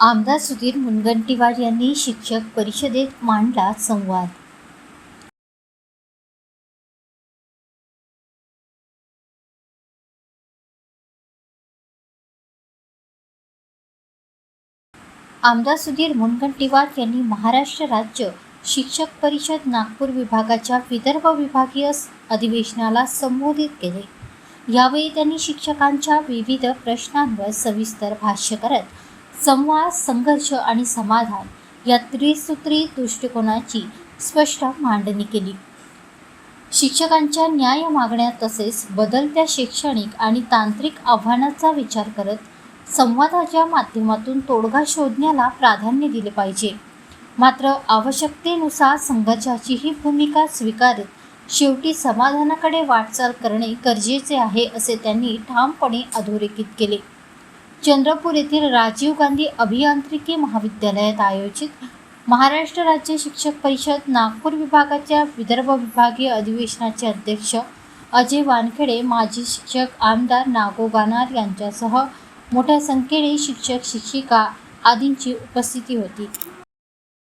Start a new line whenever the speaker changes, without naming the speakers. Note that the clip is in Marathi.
आमदार सुधीर मुनगंटीवार यांनी शिक्षक परिषदेत मांडला संवाद। आमदार सुधीर मुनगंटीवार यांनी महाराष्ट्र राज्य शिक्षक परिषद नागपूर विभागाच्या विदर्भ विभागीय अधिवेशनाला संबोधित केले। यावेळी त्यांनी शिक्षकांच्या विविध प्रश्नांवर सविस्तर भाष्य करत संवाद, संघर्ष आणि समाधान या त्रिसूत्री दृष्टिकोनाची स्पष्ट मांडणी केली। शिक्षकांच्या न्याय मागण्या तसेच बदलत्या शैक्षणिक आणि तांत्रिक आव्हानांचा विचार करत संवादाच्या माध्यमातून तोडगा शोधण्याला प्राधान्य दिले पाहिजे। मात्र आवश्यकतेनुसार संघर्षाचीही भूमिका स्वीकारत शेवटी समाधानाकडे वाटचाल करणे गरजेचे आहे, असे त्यांनी ठामपणे अधोरेखित केले। चंद्रपूर येथील राजीव गांधी अभियांत्रिकी महाविद्यालयात आयोजित महाराष्ट्र राज्य शिक्षक परिषद नागपूर विभागाच्या विदर्भ विभागीय अधिवेशनाचे अध्यक्ष अजय वानखेडे, माजी शिक्षक आमदार नागो गानार यांच्यासह मोठ्या संख्येने शिक्षक, शिक्षिका आदींची उपस्थिती होती।